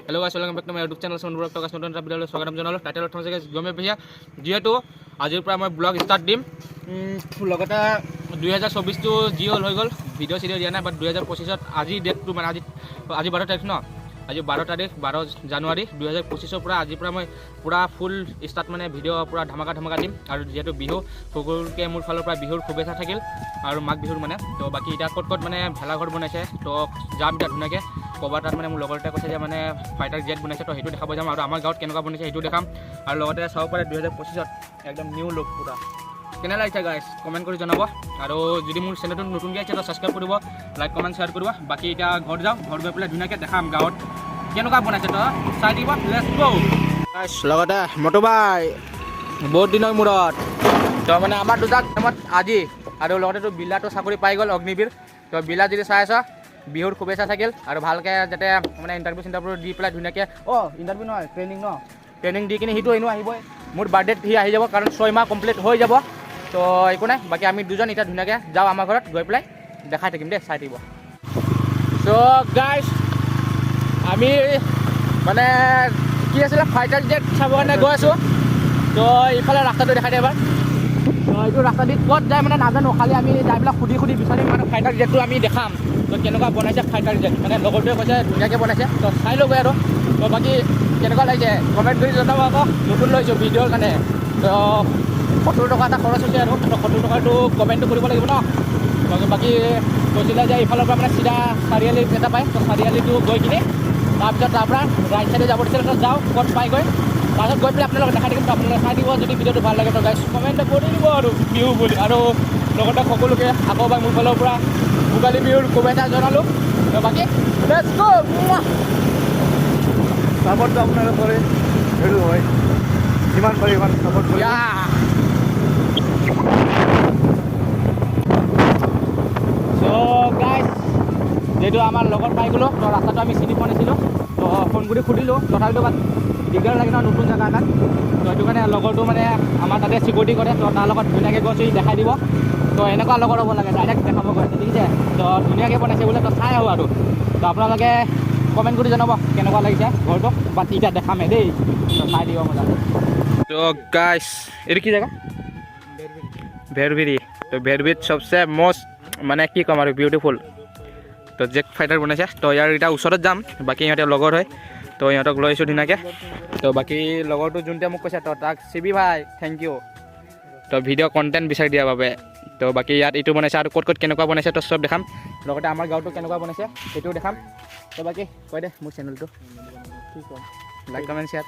hello guys welcome back to my YouTube channel सोनबुरक टका नতুन এটা ভিডিঅ'লৈ স্বাগতম জনালোঁ টাইটেল অৰ্থ হৈছে গমে পাইছা যিহেতু আজিৰ পৰা মই ব্লগ ষ্টাৰ্ট দিম লগতে 2024টো যি হ'ল হৈ গ'ল ভিডিঅ' চিডিঅ' দিয়া নাই বাট 2025ত আজি ডেটটো মানে আজি 12 তাৰিখ ন আজি 12 তাৰিখ 12 জানুৱাৰী 2025ৰ পৰা আজিৰ পৰা মই পুৰা ফুল ষ্টাৰ্ট মানে ভিডিঅ' পুৰা ধামাকা দিম আৰু যেহেতু বিহু সকলোকে মোৰ ফালৰ পৰা বিহুৰ শুভেচ্ছা থাকিল আৰু মাঘ বিহুৰ মানে তো বাকী এতিয়া ক'ত মানে ভেলাঘৰ বনাইছে তো যাম এতিয়া ধুনীয়াকৈ ক'ৰবাত তাত মানে মোৰ লগৰ এটা কৈছে যে মানে ফাইটাৰ জেট বনাইছে তো সেইটো দেখাব যাম আৰু আমাৰ গাঁৱত কেনেকুৱা বনাইছে সেইটো দেখাম আৰু লগতে চাব পাৰে 2025ত একদম নিউ লুক পুৰা কেনে লাগিছে গাইছ কমেণ্ট কৰি জনাব আৰু যদি মোৰ চেনেলটো নতুনকৈ আহিছে তো ছাবস্ক্ৰাইব কৰিব লাইক কমেণ্ট শ্বেয়াৰ কৰিব বাকী এতিয়া ঘৰত যাওঁ ঘৰত গৈ পেলাই ধুনীয়াকৈ দেখাম গাঁৱত কেনেকুৱা বনাইছে তো চাই দিব লেটছ গো গাইছ লগতে মটুবাই বহুত দিনৰ মূৰত তো মানে আমাৰ দুটা টাইমত আজি আৰু লগতে তো বিলাটো চাকৰি পাই গ'ল অগ্নিবীৰ তো বিলা যদি চাই আছা বিহুৰ শুভেচ্ছা থাকিল আৰু ভালকৈ যাতে মানে ইণ্টাৰভিউ দি পেলাই ধুনীয়াকৈ ইণ্টাৰভিউ নহয় ট্ৰেইনিং দি কিনে সিটো এনেও আহিবই মোৰ বাৰ্থডেত সি আহি যাব কাৰণ 6 মাহ কমপ্লিট হৈ যাব তো একো নাই বাকী আমি দুজন এতিয়া ধুনীয়াকৈ যাওঁ আমাৰ ঘৰত গৈ পেলাই দেখাই থাকিম দেই চাই থাকিব চ' গাইজ আমি মানে কি আছিলে ফাইটাৰ জেট চাব কাৰণে গৈ আছোঁ তো ইফালে ৰাস্তাটো দেখাই দিয়ে এবাৰ তো এইটো ৰাস্তা দি ক'ত যায় মানে নাজানো খালি আমি যাই পেলাই সুধি বিচাৰিম মানে ফাইটাৰ জেটটো আমি দেখাম তো কেনেকুৱা বনাইছে ফাইটাৰ জেট মানে লগৰটোৱে কৈছে ধুনীয়াকৈ বনাইছে তো চাই ল'বই আৰু তো বাকী কেনেকুৱা লাগিছে কমেণ্ট কৰি জনাব আকৌ নতুন লৈছোঁ ভিডিঅ'ৰ কাৰণে তো 70 টকা এটা খৰচ হৈছে আৰু 70 টকাটো কমেণ্টটো কৰিব লাগিব ন বাকী কৈছিলে যে ইফালৰ পৰা মানে চিধা চাৰিআলি এটা পায় তো চাৰিআলিটো গৈ কিনে তাৰপিছত তাৰ পৰা ৰাইট চাইডে যাব দিছিলে তো যাওঁ ক'ত পাইগৈ তাৰপিছত গৈ পেলাই আপোনালোকে দেখাই দিম তো আপোনালোকে চাই দিব যদি ভিডিঅ'টো ভাল লাগে তো গাইছ কমেণ্ট কৰি দিব আৰু বিহু বুলি আৰু লগতে সকলোকে আকৌ বা মোৰ ফালৰ পৰা ভোগালী বিহুৰ শুভেচ্ছা জনালোঁ তো বাকী লেটছ গো সাপোর্টটা আপনারা করে হেডু হয় যিমান পারি ইমান সাপোর্ট করি সো গাইজ যেহেতু আমাৰ লগত পাই গ'লোঁ তো ৰাস্তাটো আমি চিনি পোৱা নাছিলোঁ তো ফোন কৰি সুধিলোঁ তথাপিতো বাট দিগদাৰ লাগে ন নতুন জেগা এটাত তো সেইটো কাৰণে লগৰটো মানে আমাৰ তাতে চিকিউৰিটি কৰে তো তাৰ লগত ধুনীয়াকৈ গৈছোঁ দেখাই দিব তো এনেকুৱা লগৰ হ'ব লাগে ডাইৰেক্ট দেখাব গৈছে ঠিক আছে তো ধুনীয়াকৈ বনাইছে বোলে তো চাই আহোঁ আৰু তো আপোনালোকে কমেণ্ট কৰি জনাব কেনেকুৱা লাগিছে ঘৰটো বাট এতিয়া দেখামে দেই তো চাই দিব মজা তো গাইছ এইটো কি জেগা ভেৰভেৰি তো ভেৰভেৰিত চবচে মষ্ট মানে কি ক'ম আৰু বিউটিফুল তো জেট ফাইটাৰ বনাইছে তো ইয়াৰ এতিয়া ওচৰত যাম বাকী ইহঁতে লগৰ হয় তো ইহঁতক লৈ আহিছোঁ ধুনীয়াকৈ তো বাকী লগৰটো যোনটোৱে মোক কৈছে তো তাক চিবি ভাই থেংক ইউ তো ভিডিঅ' কণ্টেণ্ট বিচাৰি দিয়াৰ বাবে তো বাকী ইয়াত এইটো বনাইছে আৰু ক'ত কেনেকুৱা বনাইছে তো চব দেখাম লগতে আমাৰ গাঁৱটো কেনেকুৱা বনাইছে সেইটোও দেখাম তো বাকী কৈ দে মোৰ চেনেলটো কি কম লাইক কমেণ্ট শ্বেয়াৰ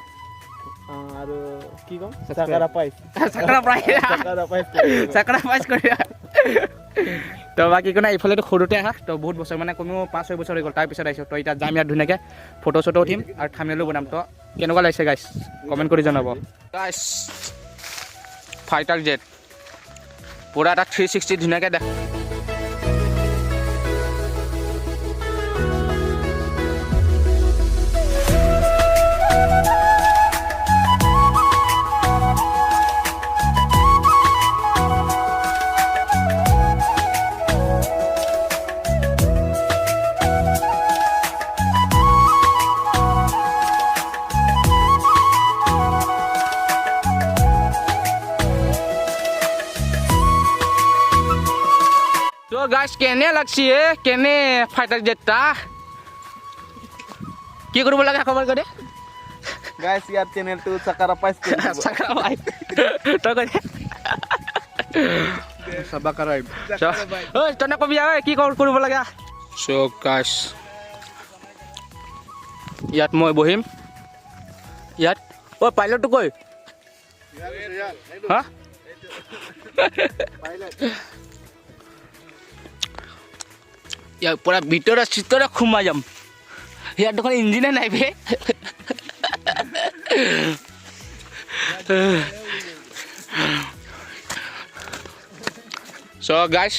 আৰু কি কম চাকৰা প্ৰাইজ কৰি তো বাকী একো নাই ইফালেতো সৰুতে আহা তো বহুত বছৰ মানে কমেও 5-6 বছৰ হৈ গ'ল তাৰপিছত আহিছোঁ তো এতিয়া যাম ইয়াত ধুনীয়াকৈ ফটো চটো উঠিম আৰু থাম্বনেইলো বনাম তো কেনেকুৱা লাগিছে গাইছ কমেণ্ট কৰি জনাব গাইছ ফাইটাৰ জেট পুৰা এটা 360 ধুনীয়াকৈ দেখ তো গাইছ কেনে লাগছি কেনে ফাইটাৰ জেটটা কি কৰিব লাগে খবৰ কৰি গাইস ইয়াৰ চ্যানেলটো সাকাৰা পাইস চাকৰা ভাই তই কৈ সাবাকাৰাই ঐ তনে কবি কি কৰিব লাগে সো গাইছ ইয়াত মই বহিম ইয়াত পাইলটটো কৈ হা ইয়াৰ পৰা ভিতৰত চিতৰে সোমাই যাম ইয়াত দেখোন ইঞ্জিনে নাই বে চ' গাইছ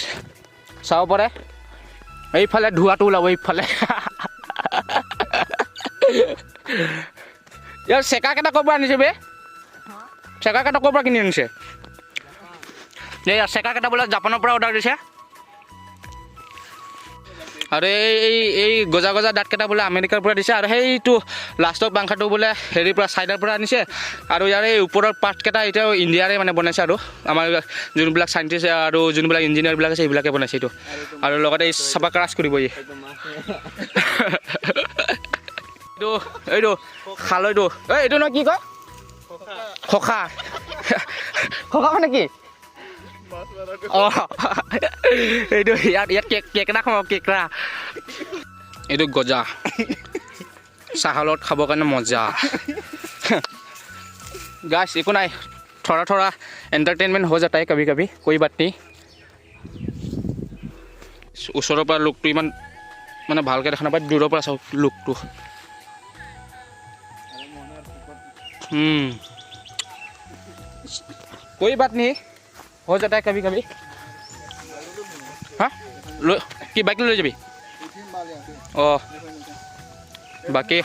চাব পাৰে এইফালে ধোঁৱাটো ওলাব এইফালে ইয়াৰ চেকাকেইটা ক'ৰ পৰা আনিছে বে চেকাকেইটা ক'ৰ পৰা কিনি আনিছে এই চেকাকেইটা বোলে জাপানৰ পৰা অৰ্ডাৰ দিছে আৰু এই গজা গজা দাঁতকেইটা বোলে আমেৰিকাৰ পৰা দিছে আৰু সেইটো লাষ্টৰ পাংখাটো বোলে হেৰিৰ পৰা চাইনাৰ পৰা আনিছে আৰু ইয়াৰ এই ওপৰৰ পাৰ্টকেইটা এতিয়াও ইণ্ডিয়াৰে মানে বনাইছে আৰু আমাৰ যোনবিলাক চাইণ্টিষ্ট আৰু যোনবিলাক ইঞ্জিনিয়াৰবিলাক আছে সেইবিলাকে বনাইছে এইটো আৰু লগতে এই চাবা ক্ৰাছ কৰিব ই এইটো খাল এইটো এইটো নহয় কি কয় খোখা খোখা মানে কি অঁ এইটো ইয়াত কেকেৰা খাওঁ কেকেৰা এইটো গজা চাহৰ লগত খাবৰ কাৰণে মজা গাছ একো নাই থৰা থৰা এণ্টাৰটেইনমেণ্ট হৈ যাতা কবি কবি কৈ বাত নি ওচৰৰ পৰা লুকটো ইমান মানে ভালকৈ দেখা নাপায় দূৰৰ পৰা চাওক লুকটো कोई बात नहीं हो जाता है कभी कभी हाँ लो कि बाइक ले जाबी অঁ বাকী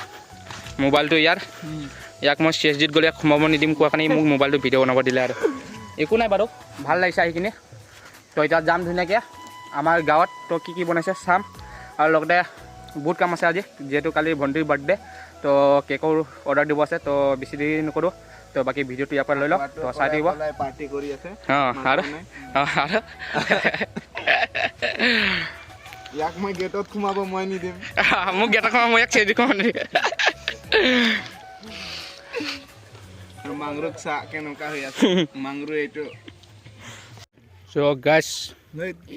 মোবাইলটো ইয়াক মই CSD-ত গ'লে সোমাব নিদিম কোৱা কাৰণে মোক মোবাইলটো ভিডিঅ' বনাব দিলে আৰু একো নাই বাৰু ভাল লাগিছে আহি কিনে তো এতিয়া যাম ধুনীয়াকৈ আমাৰ গাঁৱত তো কি বনাইছে চাম আৰু লগতে বহুত কাম আছে আজি যিহেতু কালি ভণ্টিৰ বাৰ্থডে তো কেকৰ অৰ্ডাৰ দিব আছে তো বেছি দেৰি নকৰোঁ তো বাকী ভিডিঅ'টো ইয়াৰ পৰা লৈ লওক তো চাই থাকিব পাৰ্টি কৰি আছে অঁ আৰু ইয়াক মই গেটত সোমাব মই নিদিম মোক গেটত সোমাব মই ইয়াক চেদি সোমাব নিদিম মাংৰুক চা কেনেকুৱা হৈ আছে মাংৰু এইটো চ' গাইছ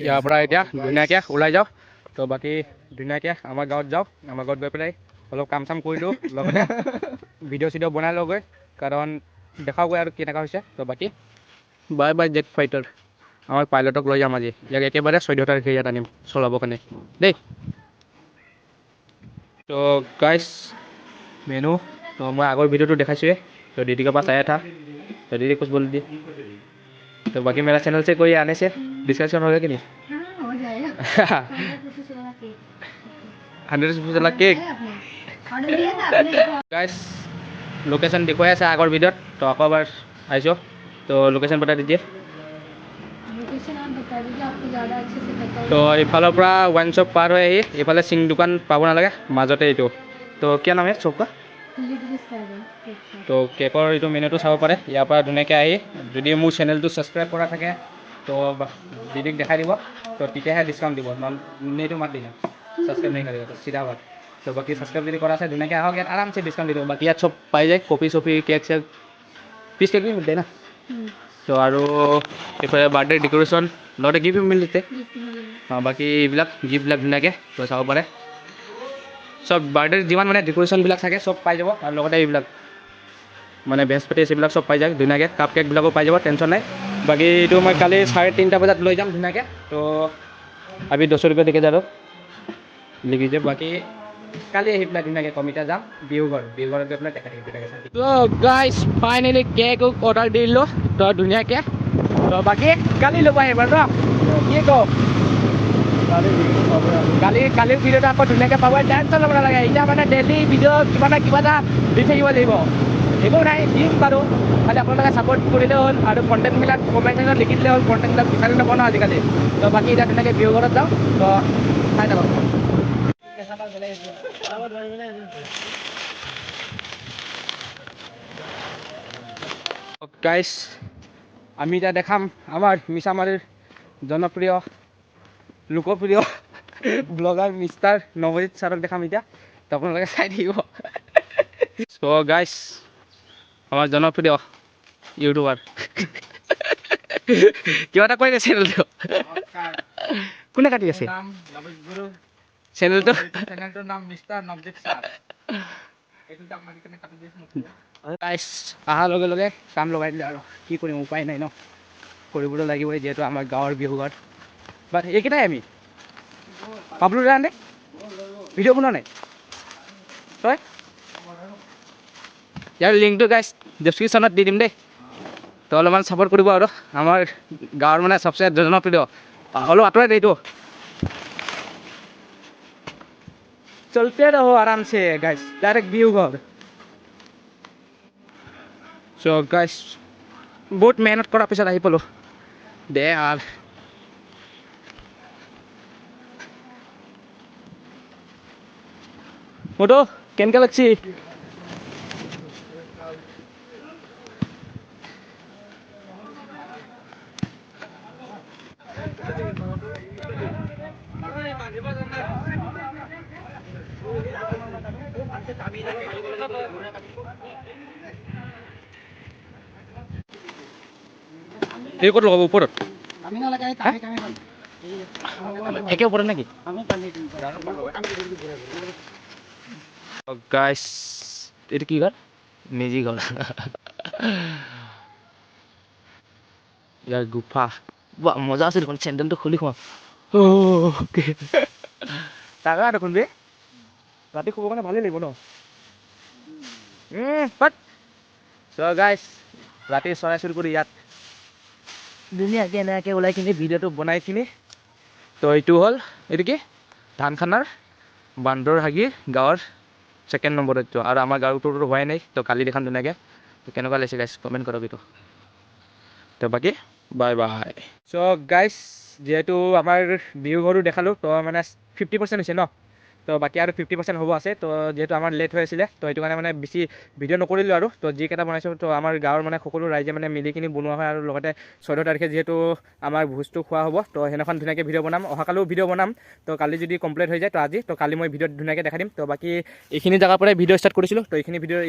ইয়াৰ পৰা এতিয়া ধুনীয়াকৈ ওলাই যাওঁ তো বাকী ধুনীয়াকৈ আমাৰ গাঁৱত যাওঁ আমাৰ গাঁৱত গৈ পেলাই অলপ কাম চাম কৰিলোঁ লগতে ভিডিঅ' চিডিঅ' বনাই লওঁগৈ কাৰণ দেখাওগৈ আৰু কেনেকুৱা হৈছে তো বাকী বাই বাই জেট ফাইটাৰ আমাৰ পাইলটক লৈ যাম আজি ইয়াক একেবাৰে 14 তাৰিখে ইয়াত আনিম চলাবৰ কাৰণে দেই তো গাইছ মেনু তো মই আগৰ ভিডিঅ'টো দেখাইছোঁৱে तो दीदी के पास आया था तो दीदी कुछ बोल दी तो बाकी मेरा चैनल से कोई आने से डिस्कशन होगा कि नहीं हो जाएगा 100 रुपये वाला केक गाइस लोकेशन देखुৱাই আছে আগৰ ভিডিঅ'ত তো আকৌ এবাৰ আহিছোঁ तो लोकेशन बता दीजिए लोकेशन आप बता दीजिए आपको ज़्यादा अच्छे से पता तो इफाলৰ পৰা वाइन शॉप पार হৈ আহি ইফালে সিং দোকান পাব নালাগে মাজতে এইটো तो क्या नाम है शॉप का তো কেকৰ এইটো মেনুটো চাব পাৰে ইয়াৰ পৰা ধুনীয়াকৈ আহি যদি মোৰ চেনেলটো ছাবস্ক্ৰাইব কৰা থাকে তো দিদিক দেখাই দিব তো তেতিয়াহে ডিছকাউণ্ট দিব নহ'লে মাত দিলে ছাবস্ক্ৰাইব নাই কৰিব চিধা বাত তো বাকী ছাবস্ক্ৰাইব যদি কৰা আছে ধুনীয়াকৈ আহক ইয়াত আৰামছে ডিছকাউণ্ট দি দিব বাকী ইয়াত চব পাই যায় কপি চপি কেক চেক পিচ কেক भी मिलते ना তো আৰু এইফালে বাৰ্থডে ডেক'ৰেশ্যন লগতে গিফ্ট মিলতে অঁ বাকী এইবিলাক গিফ্টবিলাক ধুনীয়াকৈ তো চাব পাৰে সব বাৰ্থডে যিমান মানে ডেক'ৰেশ্যনবিলাক থাকে চব পাই যাব আৰু লগতে এইবিলাক মানে বেজপেটিছ এইবিলাক চব পাই যায় ধুনীয়াকৈ কাপ কেকবিলাকো পাই যাব টেনশ্যন নাই বাকী এইটো মই কালি 3:30 বজাত লৈ যাম ধুনীয়াকৈ তো আমি 200 रुपये দিকে যাওঁ লিখিছে বাকী কালি আহি পেলাই ধুনীয়াকৈ কমিটা যাম বিহুঘৰত গৈ পেলাই দেখা থাকিব তো গাইছ ফাইনেলি কেক অৰ্ডাৰ দিলোঁ তো ধুনীয়াকৈ তো বাকী কালি ল'ব আহিব ন কি কওঁ কালিৰ ভিডিঅ'টো আকৌ ধুনীয়াকৈ পাব টেনশ্যন ল'ব নালাগে এতিয়া মানে ডেইলি ভিডিঅ' কিবা না কিবা এটা দি থাকিব লাগিব একো নাই দিম বাৰু খালি আপোনালোকে ছাপোৰ্ট কৰিলে হ'ল আৰু কণ্টেণ্টবিলাক কমেণ্ট ছেকশ্যনত লিখি দিলে হ'ল কণ্টেণ্টবিলাক বিচাৰি নাপাওঁ ন আজিকালি তো বাকী এতিয়া ধুনীয়াকৈ বিহু ঘৰত যাওঁ তো চাই থাকক গাইছ আমি এতিয়া দেখাম আমাৰ মিছামাৰীৰ জনপ্ৰিয় লোকপ্ৰিয় ব্লগাৰ মিষ্টাৰ নৱজিত ছাৰক দেখাম এতিয়া তো আপোনালোকে চাই থাকিব চ' গাইছ আমাৰ জনপ্ৰিয় ইউটিউবাৰ কিবা এটা কৈ দে চেনেলটো কোনে কাটি আছে চেনেলটোৰ নাম মিষ্টাৰ নৱজিত ছাৰ গাইছ অহাৰ লগে লগে কাম লগাই দিলে আৰু কি কৰিম উপায় নাই ন কৰিবলৈ লাগিবই যিহেতু আমাৰ গাঁৱৰ বিহু ঘৰ বাট এইকেইটাই আমি পাবলো দা নে ভিডিঅ' বনোৱা নাই তই ইয়াৰ লিংকটো গাইছ ডেছক্ৰিপশ্যনত দি দিম দেই তো অলপমান ছাপোৰ্ট কৰিব আৰু আমাৰ গাঁৱৰ মানে চবচে জনপ্ৰিয় অলপ আঁতৰাই দে এইটো চলতে ৰহো আৰামছে গাইছ ডাইৰেক্ট বিহু ঘৰ চ' গাইছ বহুত মেহনত কৰাৰ পিছত আহি পালোঁ দে আৰু মোৰতো কেনেকৈ লাগছি এই ক'ত লগাব ওপৰত একে ওপৰত নেকি গাইছ এইটো কি ঘৰ মেজি ঘৰ ইয়াৰ গুফা বা মজা আছে দেখোন চেণ্ডেলটো খুলি খুৱাম তাকা দেখোন বে ৰাতি শুবৰ কাৰণে ভালেই লাগিব ন বাট চ' গাইছ ৰাতি চৰাই চিৰিকটি ইয়াত ধুনীয়াকৈ এনেকৈ ওলাই কিনি ভিডিঅ'টো বনাই কিনি তো এইটো হ'ল এইটো কি ধানখানাৰ বান্দৰহাগীৰ গাঁৱৰ ছেকেণ্ড নম্বৰত এইটো আৰু আমাৰ গাঁৱৰ উত্তৰটো হোৱাই নাই তো কালি দেখাম ধুনীয়াকৈ তো কেনেকুৱা লাগিছে গাইছ কমেণ্ট কৰক এইটো তো বাকী বাই বাই চ' গাইছ যিহেতু আমাৰ বিহু ঘৰো দেখালোঁ তো মানে 50% হৈছে ন তো বাকী আৰু 50% হ'ব আছে তো যিহেতু আমাৰ লেট হৈ আছিলে তো সেইটো কাৰণে মানে বেছি ভিডিঅ' নকৰিলোঁ আৰু তো যিকেইটা বনাইছোঁ তো আমাৰ গাঁৱৰ মানে সকলো ৰাইজে মানে মিলি কিনি বনোৱা হয় আৰু লগতে 14 তাৰিখে যিহেতু আমাৰ ভোজটো খোৱা হ'ব তো সেইদিনাখন ধুনীয়াকৈ ভিডিঅ' বনাম অহাকালিও ভিডিঅ' বনাম তো কালি যদি কমপ্লিট হৈ যায় তো আজি তো কালি মই ভিডিঅ'ত ধুনীয়াকৈ দেখাই দিম তো বাকী এইখিনি জেগাৰ পৰাই ভিডিঅ' ষ্টাৰ্ট কৰিছিলোঁ তো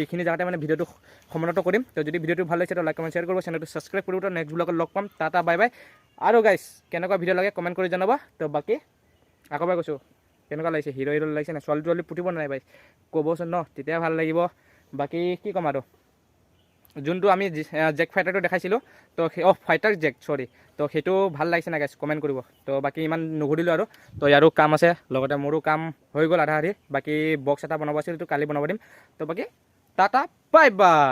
এইখিনি জেগাতে মানে ভিডিঅ'টো সমানত কৰিম তো যদি ভিডিঅ'টো ভাল লাগিছে তো লাইক কমেণ্ট শ্বেয়াৰ কৰিব চেনেলটো ছাবস্ক্ৰাইব কৰিব তো নেক্সট ব্লগত লগ পাম টাটা বাই বাই আৰু গাইছ কেনেকুৱা ভিডিঅ' লাগে কমেণ্ট কৰি জনাবা তো বাকী আকৌ এবাৰ কৈছোঁ কেনেকুৱা লাগিছে হিৰ' লাগিছে নাই ছোৱালী তোৱালী পুতিব নাই বাই ক'বচোন ন তেতিয়া ভাল লাগিব বাকী কি ক'ম আৰু যোনটো আমি জেক ফাইটাৰটো দেখাইছিলোঁ তো ফাইটাৰ জেক চৰি তো সেইটো ভাল লাগিছে নাই গাইছ কমেণ্ট কৰিব তো বাকী ইমান নুঘূৰিলোঁ আৰু তো ইয়াৰো কাম আছে লগতে মোৰো কাম হৈ গ'ল আধা আধি বাকী বক্স এটা বনাব আছিল তো কালি বনাব দিম তো বাকী টাটা বাই বাই